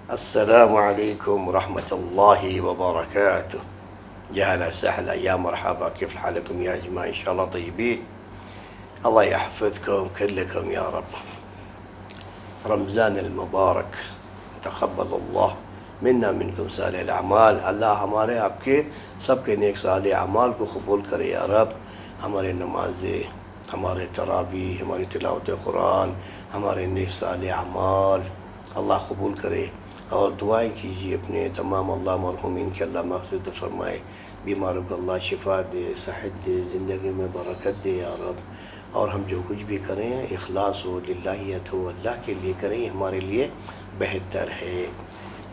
السلام عليكم ورحمة الله وبركاته. يا هلا وسهلا، يا مرحبا، كيف حالكم يا جماعة؟ إن شاء الله طيبين. الله يحفظكم كلكم يا رب. رمضان المبارک، تقبل اللہ منا منکم صالح الاعمال. اللہ ہمارے آپ کے سب کے نیک صالح اعمال کو قبول کرے یا رب. ہمارے نمازیں، ہمارے تراویح، ہماری تلاوت قرآن، ہمارے نیک صالح اعمال اللہ قبول کرے. اور دعائیں کیجیے اپنے تمام اللہ مرحومین کے اللہ مغفرت فرمائے، بیماروں کو اللہ شفا دے، صحت دے، زندگی میں برکت دے یا رب. اور ہم جو کچھ بھی کریں اخلاص ہو، للہیت ہو، اللہ کے لیے کریں، ہمارے لیے بہتر ہے.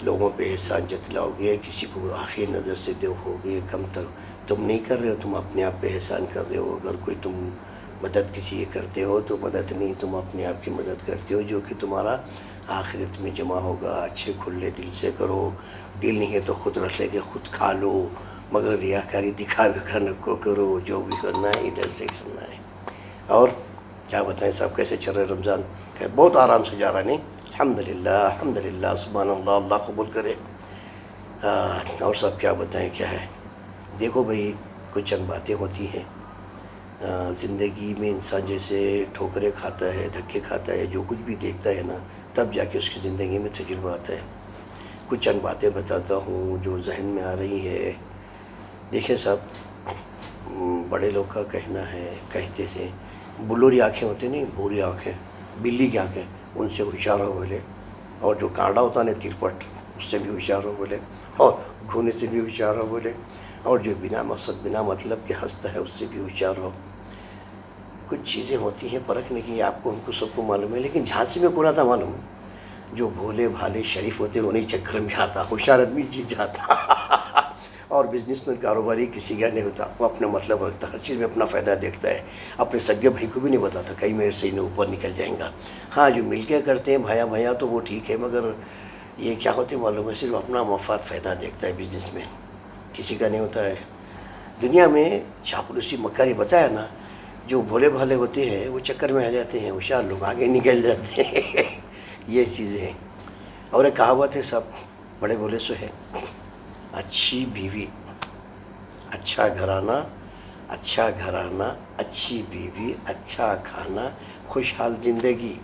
لوگوں پہ احسان جتلاؤ گے، کسی کو آخر نظر سے دیکھو گے، کم تر تم نہیں کر رہے ہو، تم اپنے آپ پہ احسان کر رہے ہو. اگر کوئی تم مدد کسی کی کرتے ہو تو مدد نہیں، تم اپنے آپ کی مدد کرتے ہو، جو کہ تمہارا آخرت میں جمع ہوگا. اچھے کھلے دل سے کرو. دل نہیں ہے تو خود رکھ لے کے خود کھا لو، مگر ریاکاری دکھاوے کرنے کو کرو. جو بھی کرنا ہے ادھر سے کرنا ہے. اور کیا بتائیں صاحب، کیسے چل رہے رمضان؟ بہت آرام سے جا رہا ہے نہیں؟ الحمدللہ الحمدللہ، سبحان اللہ، اللہ قبول کرے. اور سب کیا بتائیں کیا ہے. دیکھو بھئی، کچھ چند باتیں ہوتی ہیں زندگی میں. انسان جیسے ٹھوکریں کھاتا ہے، دھکے کھاتا ہے، جو کچھ بھی دیکھتا ہے نا، تب جا کے اس کی زندگی میں تجربہ آتا ہے. کچھ چند باتیں بتاتا ہوں جو ذہن میں آ رہی ہے. دیکھیں صاحب، بڑے لوگ کا کہنا ہے، کہتے تھے بلوری آنکھیں ہوتی نہیں، بوری آنکھیں، بلی کی آنکھیں، ان سے ہوشیار ہو بولے. اور جو کانڈا ہوتا ہے نا ترپٹ، اس سے بھی ہوشیار ہو بولے. اور گھونے سے بھی ہوشیار ہو بولے. اور جو بنا مقصد بنا مطلب کے ہنستا ہے، اس سے بھی ہوشیار ہو. کچھ چیزیں ہوتی ہیں پرکھنے کی، آپ کو ہم کو سب کو معلوم ہے. لیکن جھانسی میں پورا تھا معلوم، جو بھولے بھالے شریف ہوتے انہیں چکر میں آتا، ہوشیار آدمی جیت جاتا. اور بزنس میں کاروباری کسی کا نہیں ہوتا، وہ اپنا مطلب رکھتا، ہر چیز میں اپنا فائدہ دیکھتا ہے. اپنے سگے بھائی کو بھی نہیں بتاتا کہیں میرے سے انہیں اوپر نکل جائیں گا. ہاں، جو مل کے کرتے ہیں بھایا بھایا تو وہ ٹھیک ہے، مگر یہ کیا ہوتے معلوم ہے، صرف اپنا مفاد فائدہ دیکھتا ہے بزنس میں، کسی کا نہیں ہوتا ہے. دنیا میں چاپلوسی مکاری بتایا نا، جو بھولے بھالے ہوتے ہیں وہ چکر میں آ جاتے ہیں، ہوشیار لوگ آگے نکل جاتے ہیں. یہ چیزیں ہیں. اور ایک کہاوت ہے سب بڑے بولے سو ہے، اچھی بیوی، اچھا گھرانہ، اچھا گھرانہ، اچھی بیوی، اچھا کھانا، خوشحال زندگی.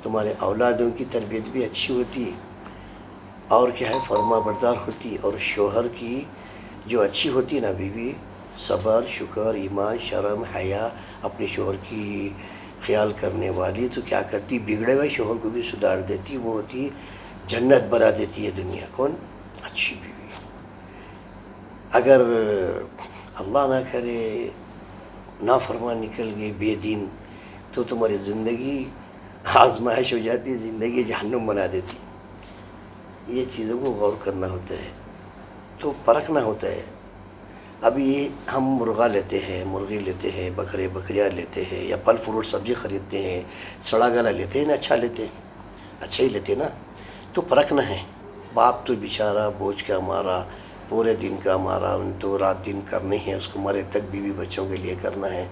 تمہارے اولادوں کی تربیت بھی اچھی ہوتی، اور کیا ہے، فرما بردار ہوتی. اور شوہر کی جو اچھی ہوتی نا بیوی، صبر، شکر، ایمان، شرم، حیا، اپنے شوہر کی خیال کرنے والی، تو کیا کرتی، بگڑے ہوئے شوہر کو بھی سدھار دیتی. وہ ہوتی جنت بنا دیتی ہے دنیا. کون؟ اچھی بیوی. اگر اللہ نہ کرے نافرمان نکل گئے، بے دین، تو تمہاری زندگی آزمائش ہو جاتی، زندگی جہنم بنا دیتی. یہ چیزوں کو غور کرنا ہوتا ہے، تو پرکھنا ہوتا ہے. ابھی ہم مرغا لیتے ہیں، مرغی لیتے ہیں، بکرے بکریاں لیتے ہیں، یا پھل فروٹ سبزی خریدتے ہیں، سڑا گلا لیتے ہیں نا، اچھا لیتے ہیں، اچھا ہی لیتے نا، تو پرکھنا ہے. باپ تو بیچارہ بوجھ کا مارا، پورے دن کا مارا، ان تو رات دن کرنے ہیں اس کو، مرے تک بیوی بچوں کے لیے کرنا ہے.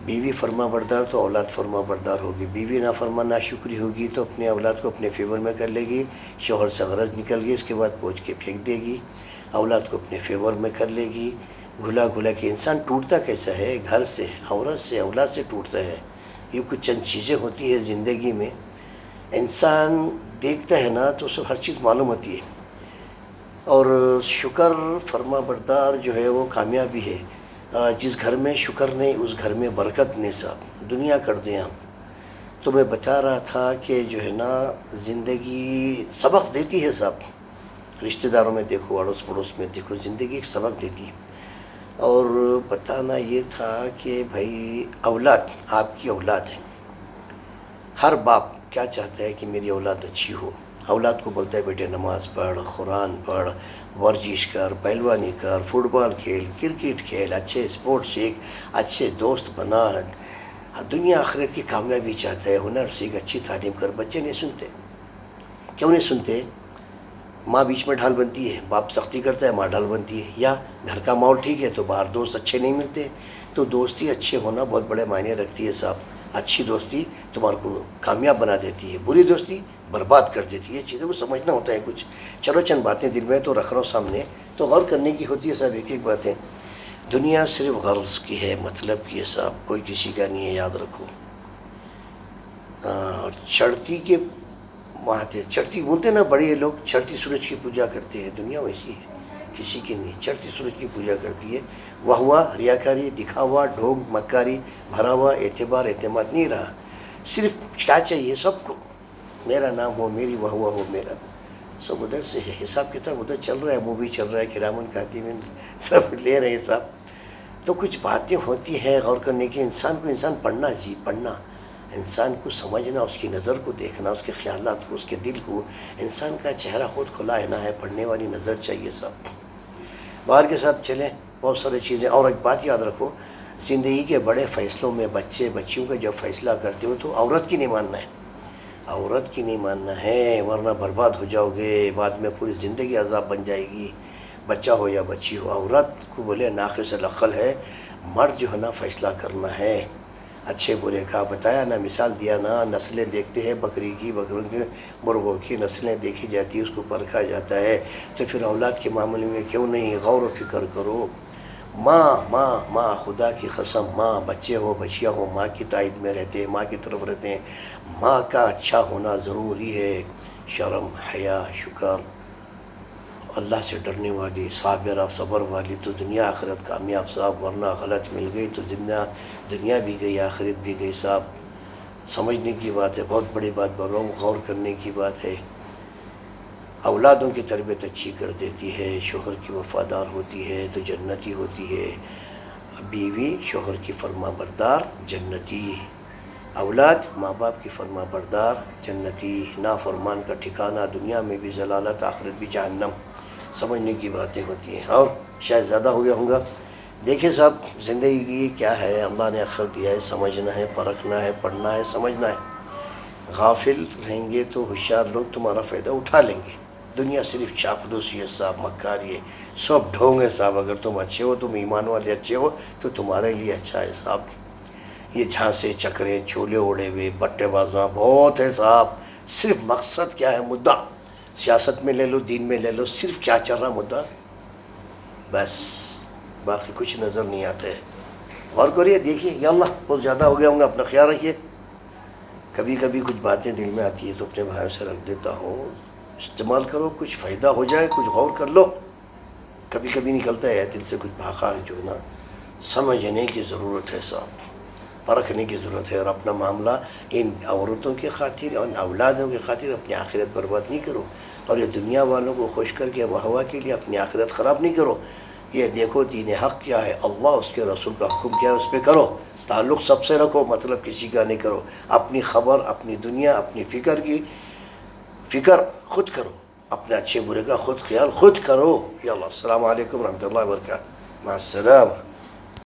بیوی فرما بردار تو اولاد فرما بردار ہوگی. بیوی نافرمان ناشکری ہوگی تو اپنے اولاد کو اپنے فیور میں کر لے گی. شوہر سے غرض نکل گئی، اس کے بعد پوچھ کے پھینک دے گی. اولاد کو اپنے فیور میں کر لے گی. گھلا گھلا کے انسان ٹوٹتا کیسا ہے؟ گھر سے، عورت سے، اولاد سے ٹوٹتا ہے. یہ کچھ چند چیزیں ہوتی ہے زندگی میں، انسان دیکھتا ہے نا تو اسے ہر چیز معلوم ہوتی ہے. اور شکر، فرما بردار جو ہے وہ کامیابی ہے. جس گھر میں شکر نہیں، اس گھر میں برکت نہیں. صاحب دنیا کر دیں ہم. تو میں بتا رہا تھا کہ جو ہے نا زندگی سبق دیتی ہے صاحب. رشتہ داروں میں دیکھو، اڑوس پڑوس میں دیکھو، زندگی ایک سبق دیتی ہے. اور بتانا یہ تھا کہ بھائی اولاد، آپ کی اولاد ہے. ہر باپ کیا چاہتا ہے کہ میری اولاد اچھی ہو. اولاد کو بولتا ہے بیٹے نماز پڑھ، قرآن پڑھ، ورزش کر، پہلوانی کر، فٹ بال کھیل، کرکٹ کھیل، اچھے اسپورٹ سیکھ، اچھے دوست بنا. دنیا آخرت کی کامیابی چاہتا ہے، ہنر سیکھ، اچھی تعلیم کر. بچے نہیں سنتے. کیوں نہیں سنتے؟ ماں بیچ میں ڈھال بنتی ہے، باپ سختی کرتا ہے، ماں ڈھال بنتی ہے. یا گھر کا ماحول ٹھیک ہے تو باہر دوست اچھے نہیں ملتے. تو دوستی اچھے ہونا بہت بڑے معنی رکھتی ہے صاحب. اچھی دوستی تمہارے کو کامیاب بنا دیتی ہے، بری دوستی برباد کر دیتی ہے۔ چیزوں کو سمجھنا ہوتا ہے کچھ۔ چلو چند باتیں دل میں تو رکھ رہا ہوں سامنے، تو غور کرنے کی ہوتی ہے صاحب ایک ایک باتیں۔ دنیا صرف غرض کی ہے، مطلب کی ہے صاحب، کوئی کسی کا نہیں ہے، یاد رکھو۔ اور چڑھتی کے چڑھتی بولتے ہیں نا بڑے لوگ، چڑھتی سورج کی پوجا کرتے ہیں، دنیا ویسی ہے، کسی کی نہیں، چڑھتی سورج کی پوجا کرتی ہے۔ واہ واہ، ریاکاری، دکھاوا، ڈھونگ مکاری بھرا ہوا اعتبار اعتماد نہیں رہا۔ صرف کیا چاہیے سب کو؟ میرا نام ہو، میری واہ واہ ہو، میرا سب ادھر سے ہے، حساب کتاب ادھر چل رہا ہے، مووی چل رہا ہے، کرامن کاتبین سب لے رہے ہیں صاحب۔ تو کچھ باتیں ہوتی ہیں غور کرنے کی، انسان پڑھنا جی، پڑھنا، انسان کو سمجھنا، اس کی نظر کو دیکھنا، اس کے خیالات کو، اس کے دل کو۔ انسان کا چہرہ خود کھلا ہے نا، ہے پڑھنے والی نظر چاہیے صاحب۔ باہر کے ساتھ چلیں، بہت ساری چیزیں۔ اور ایک بات یاد رکھو، زندگی کے بڑے فیصلوں میں بچیوں کا جب فیصلہ کرتے ہو تو عورت کی نہیں ماننا ہے، عورت کی نہیں ماننا ہے، ورنہ برباد ہو جاؤ گے، بعد میں پوری زندگی عذاب بن جائے گی، بچہ ہو یا بچی ہو۔ عورت کو بولے ناقص العقل ہے، مرد جو ہے نا فیصلہ کرنا ہے، اچھے برے کا بتایا نا، مثال دیا نا، نسلیں دیکھتے ہیں، بکری کی، بکروں کی، مرغوں کی نسلیں دیکھی جاتی ہے، اس کو پرکھا جاتا ہے، تو پھر اولاد کے معاملے میں کیوں نہیں غور و فکر کرو۔ ماں خدا کی قسم، ماں، بچے ہو بچیاں ہو، ماں کی تائید میں رہتے ہیں، ماں کی طرف رہتے ہیں، ماں کا اچھا ہونا ضروری ہے۔ شرم، حیا، شکر، اللہ سے ڈرنے والی، صابرہ، صبر والی، تو دنیا آخرت کامیاب صاحب، ورنہ غلط مل گئی تو دنیا بھی گئی، آخرت بھی گئی صاحب۔ سمجھنے کی بات ہے، بہت بڑی بات بول رہا ہوں، غور کرنے کی بات ہے۔ اولادوں کی تربیت اچھی کر دیتی ہے، شوہر کی وفادار ہوتی ہے تو جنتی ہوتی ہے، بیوی شوہر کی فرما بردار جنتی، اولاد ماں باپ کی فرما بردار جنتی، نافرمان کا ٹھکانہ دنیا میں بھی ضلالت، آخرت بھی جہنم۔ سمجھنے کی باتیں ہوتی ہیں، اور شاید زیادہ ہو گیا ہوں گا۔ دیکھیں صاحب، زندگی کی کیا ہے، اللہ نے عقل دیا ہے، سمجھنا ہے، پرکھنا ہے، پڑھنا ہے، سمجھنا ہے۔ غافل رہیں گے تو ہوشیار لوگ تمہارا فائدہ اٹھا لیں گے۔ دنیا صرف چاپلوسی ہے صاحب، مکاری ہے، سب ڈھونگ ہے صاحب۔ اگر تم اچھے ہو، تم ایمان والے اچھے ہو تو تمہارے لیے اچھا ہے صاحب۔ یہ جھانسے چکریں، چولے اڑے ہوئے، بٹے بازاں بہت ہے صاحب۔ صرف مقصد کیا ہے، مدعا، سیاست میں لے لو، دین میں لے لو، صرف کیا چل رہا مدعا، بس، باقی کچھ نظر نہیں آتے۔ غور کریے، دیکھیے، یا اللہ بہت زیادہ ہو گیا ہوں گا، اپنا خیال رکھیے۔ کبھی کبھی کچھ باتیں دل میں آتی ہے تو اپنے بھائیوں سے رکھ دیتا ہوں، استعمال کرو، کچھ فائدہ ہو جائے، کچھ غور کر لو۔ کبھی کبھی نکلتا ہے دل سے کچھ بھاخا جو نا، سمجھنے کی ضرورت ہے صاحب، پرکھنے کی ضرورت ہے، اور اپنا معاملہ ان عورتوں کی خاطر، ان اولادوں کی خاطر اپنی آخرت برباد نہیں کرو، اور یہ دنیا والوں کو خوش کر کے واہ واہ کے لیے اپنی آخرت خراب نہیں کرو۔ یہ دیکھو دین حق کیا ہے، اللہ اس کے رسول کا حکم کیا ہے، اس پہ کرو، تعلق سب سے رکھو، مطلب کسی کا نہیں کرو، اپنی خبر، اپنی دنیا، اپنی فکر خود کرو، اپنے اچھے برے کا خود خیال خود کرو۔ یا اللہ، السلام علیکم ورحمۃ اللہ وبرکاتہ، مع السلامہ۔